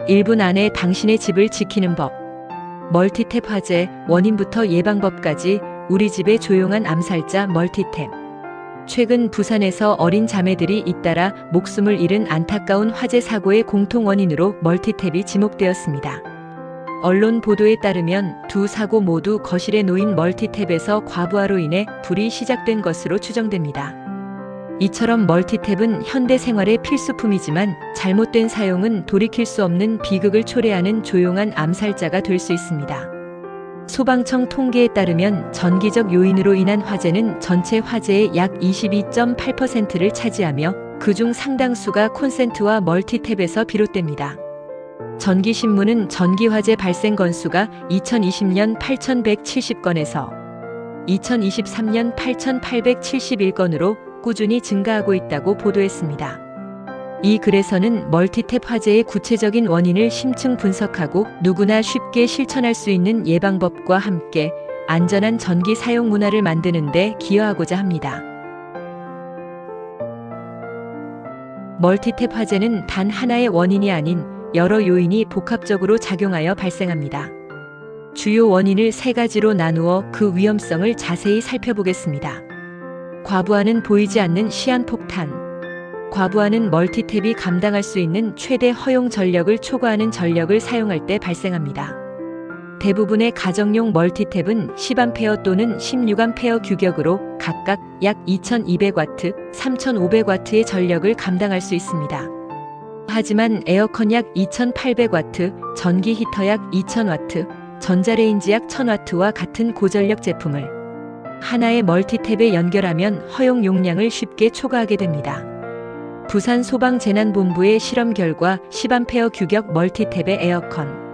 1분 안에 당신의 집을 지키는 법. 멀티탭 화재, 원인부터 예방법까지 우리 집의 조용한 암살자 멀티탭. 최근 부산에서 어린 자매들이 잇따라 목숨을 잃은 안타까운 화재 사고의 공통 원인으로 멀티탭이 지목되었습니다. 언론 보도에 따르면 두 사고 모두 거실에 놓인 멀티탭에서 과부하로 인해 불이 시작된 것으로 추정됩니다. 이처럼 멀티탭은 현대 생활의 필수품이지만 잘못된 사용은 돌이킬 수 없는 비극을 초래하는 조용한 암살자가 될 수 있습니다. 소방청 통계에 따르면 전기적 요인으로 인한 화재는 전체 화재의 약 22.8%를 차지하며 그중 상당수가 콘센트와 멀티탭에서 비롯됩니다. 전기신문은 전기화재 발생 건수가 2020년 8,170건에서 2023년 8,871건으로 꾸준히 증가하고 있다고 보도했습니다. 이 글에서는 멀티탭 화재의 구체적인 원인을 심층 분석하고 누구나 쉽게 실천할 수 있는 예방법과 함께 안전한 전기 사용 문화를 만드는 데 기여하고자 합니다. 멀티탭 화재는 단 하나의 원인이 아닌 여러 요인이 복합적으로 작용하여 발생합니다. 주요 원인을 세 가지로 나누어 그 위험성을 자세히 살펴보겠습니다. 과부하는 보이지 않는 시한폭탄. 과부하는 멀티탭이 감당할 수 있는 최대 허용 전력을 초과하는 전력을 사용할 때 발생합니다. 대부분의 가정용 멀티탭은 10A 또는 16A 규격으로 각각 약 2200W, 3500W의 전력을 감당할 수 있습니다. 하지만 에어컨 약 2800W, 전기 히터 약 2000W, 전자레인지 약 1000W와 같은 고전력 제품을 하나의 멀티탭에 연결하면 허용 용량을 쉽게 초과하게 됩니다. 부산 소방재난본부의 실험 결과 10A 규격 멀티탭의 에어컨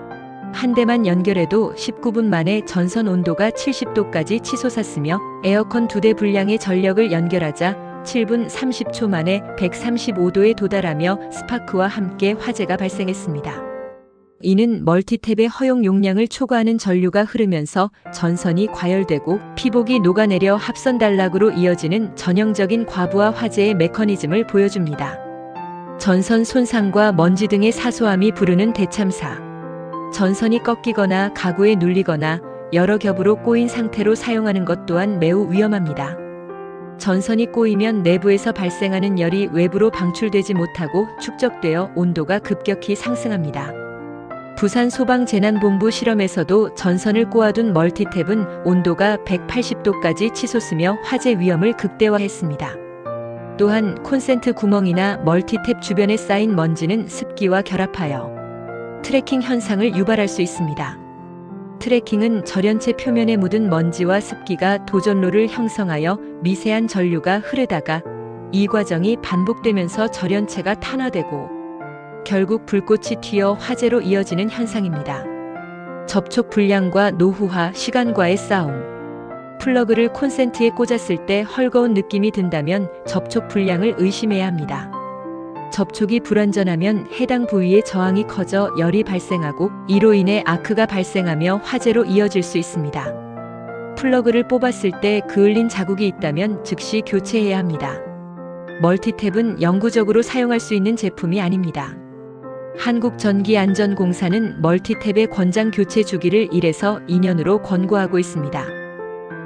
한 대만 연결해도 19분 만에 전선 온도가 70도까지 치솟았으며 에어컨 2대 분량의 전력을 연결하자 7분 30초 만에 135도에 도달하며 스파크와 함께 화재가 발생했습니다. 이는 멀티탭의 허용 용량을 초과하는 전류가 흐르면서 전선이 과열되고 피복이 녹아내려 합선 단락으로 이어지는 전형적인 과부하 화재의 메커니즘을 보여줍니다. 전선 손상과 먼지 등의 사소함이 부르는 대참사. 전선이 꺾이거나 가구에 눌리거나 여러 겹으로 꼬인 상태로 사용하는 것 또한 매우 위험합니다. 전선이 꼬이면 내부에서 발생하는 열이 외부로 방출되지 못하고 축적되어 온도가 급격히 상승합니다. 부산 소방재난본부 실험에서도 전선을 꼬아둔 멀티탭은 온도가 180도까지 치솟으며 화재 위험을 극대화했습니다. 또한 콘센트 구멍이나 멀티탭 주변에 쌓인 먼지는 습기와 결합하여 트래킹 현상을 유발할 수 있습니다. 트래킹은 절연체 표면에 묻은 먼지와 습기가 도전로를 형성하여 미세한 전류가 흐르다가 이 과정이 반복되면서 절연체가 탄화되고 결국 불꽃이 튀어 화재로 이어지는 현상입니다. 접촉 불량과 노후화, 시간과의 싸움. 플러그를 콘센트에 꽂았을 때 헐거운 느낌이 든다면 접촉 불량을 의심해야 합니다. 접촉이 불완전하면 해당 부위의 저항이 커져 열이 발생하고 이로 인해 아크가 발생하며 화재로 이어질 수 있습니다. 플러그를 뽑았을 때 그을린 자국이 있다면 즉시 교체해야 합니다. 멀티탭은 영구적으로 사용할 수 있는 제품이 아닙니다. 한국전기안전공사는 멀티탭의 권장 교체 주기를 1에서 2년으로 권고하고 있습니다.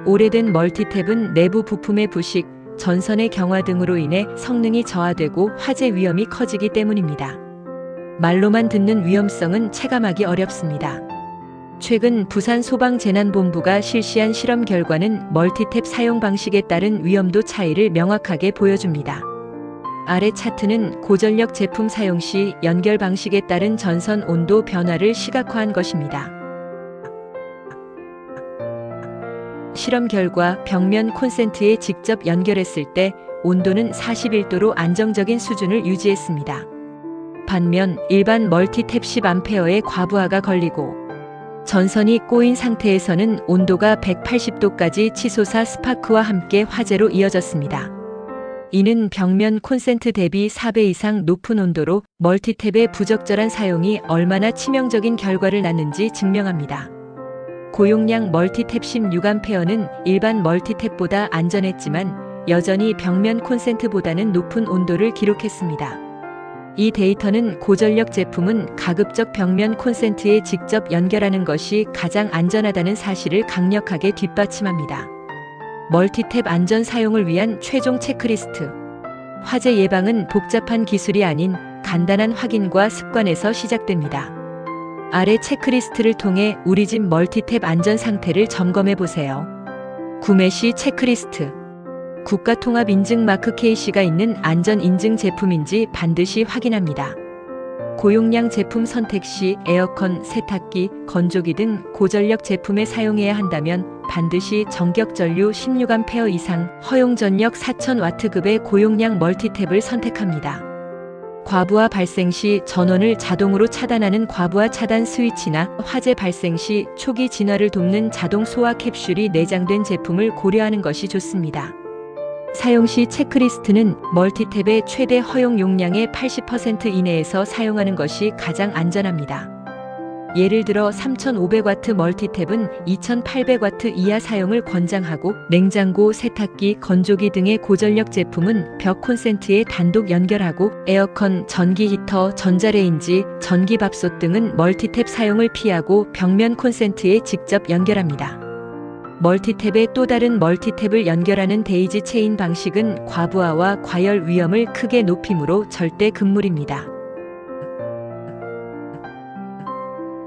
오래된 멀티탭은 내부 부품의 부식, 전선의 경화 등으로 인해 성능이 저하되고 화재 위험이 커지기 때문입니다. 말로만 듣는 위험성은 체감하기 어렵습니다. 최근 부산 소방재난본부가 실시한 실험 결과는 멀티탭 사용 방식에 따른 위험도 차이를 명확하게 보여줍니다. 아래 차트는 고전력 제품 사용 시 연결 방식에 따른 전선 온도 변화를 시각화한 것입니다. 실험 결과 벽면 콘센트에 직접 연결했을 때 온도는 41도로 안정적인 수준을 유지했습니다. 반면 일반 멀티탭 10A의 과부하가 걸리고 전선이 꼬인 상태에서는 온도가 180도까지 치솟아 스파크와 함께 화재로 이어졌습니다. 이는 벽면 콘센트 대비 4배 이상 높은 온도로 멀티탭의 부적절한 사용이 얼마나 치명적인 결과를 낳는지 증명합니다. 고용량 멀티탭 16A는 일반 멀티탭보다 안전했지만 여전히 벽면 콘센트보다는 높은 온도를 기록했습니다. 이 데이터는 고전력 제품은 가급적 벽면 콘센트에 직접 연결하는 것이 가장 안전하다는 사실을 강력하게 뒷받침합니다. 멀티탭 안전 사용을 위한 최종 체크리스트. 화재 예방은 복잡한 기술이 아닌 간단한 확인과 습관에서 시작됩니다. 아래 체크리스트를 통해 우리 집 멀티탭 안전 상태를 점검해 보세요. 구매 시 체크리스트. 국가통합 인증 마크 KC가 있는 안전 인증 제품인지 반드시 확인합니다. 고용량 제품 선택 시 에어컨, 세탁기, 건조기 등 고전력 제품에 사용해야 한다면 반드시 전격 전류 16A 이상, 허용 전력 4000W급의 고용량 멀티탭을 선택합니다. 과부하 발생 시 전원을 자동으로 차단하는 과부하 차단 스위치나 화재 발생 시 초기 진화를 돕는 자동 소화 캡슐이 내장된 제품을 고려하는 것이 좋습니다. 사용 시 체크리스트는 멀티탭의 최대 허용 용량의 80% 이내에서 사용하는 것이 가장 안전합니다. 예를 들어 3500W 멀티탭은 2800W 이하 사용을 권장하고 냉장고, 세탁기, 건조기 등의 고전력 제품은 벽 콘센트에 단독 연결하고 에어컨, 전기 히터, 전자레인지, 전기밥솥 등은 멀티탭 사용을 피하고 벽면 콘센트에 직접 연결합니다. 멀티탭에 또 다른 멀티탭을 연결하는 데이지 체인 방식은 과부하와 과열 위험을 크게 높이므로 절대 금물입니다.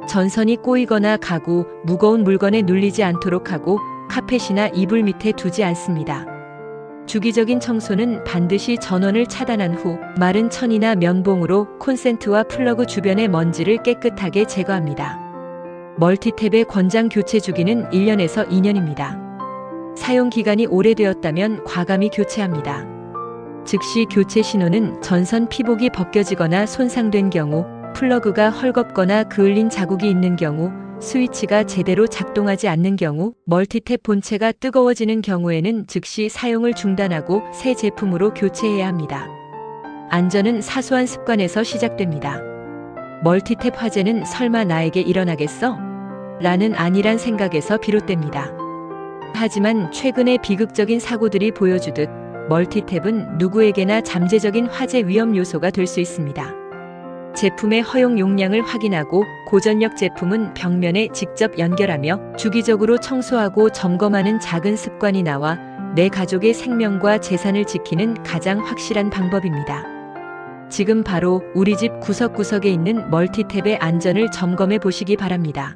전선이 꼬이거나 가구, 무거운 물건에 눌리지 않도록 하고 카펫이나 이불 밑에 두지 않습니다. 주기적인 청소는 반드시 전원을 차단한 후 마른 천이나 면봉으로 콘센트와 플러그 주변의 먼지를 깨끗하게 제거합니다. 멀티탭의 권장 교체 주기는 1년에서 2년입니다. 사용 기간이 오래되었다면 과감히 교체합니다. 즉시 교체 신호는 전선 피복이 벗겨지거나 손상된 경우, 플러그가 헐겁거나 그을린 자국이 있는 경우, 스위치가 제대로 작동하지 않는 경우, 멀티탭 본체가 뜨거워지는 경우에는 즉시 사용을 중단하고 새 제품으로 교체해야 합니다. 안전은 사소한 습관에서 시작됩니다. 멀티탭 화재는 설마 나에게 일어나겠어? 라는 안일한 생각에서 비롯됩니다. 하지만 최근의 비극적인 사고들이 보여주듯 멀티탭은 누구에게나 잠재적인 화재 위험 요소가 될 수 있습니다. 제품의 허용 용량을 확인하고 고전력 제품은 벽면에 직접 연결하며 주기적으로 청소하고 점검하는 작은 습관이 나와 내 가족의 생명과 재산을 지키는 가장 확실한 방법입니다. 지금 바로 우리 집 구석구석에 있는 멀티탭의 안전을 점검해 보시기 바랍니다.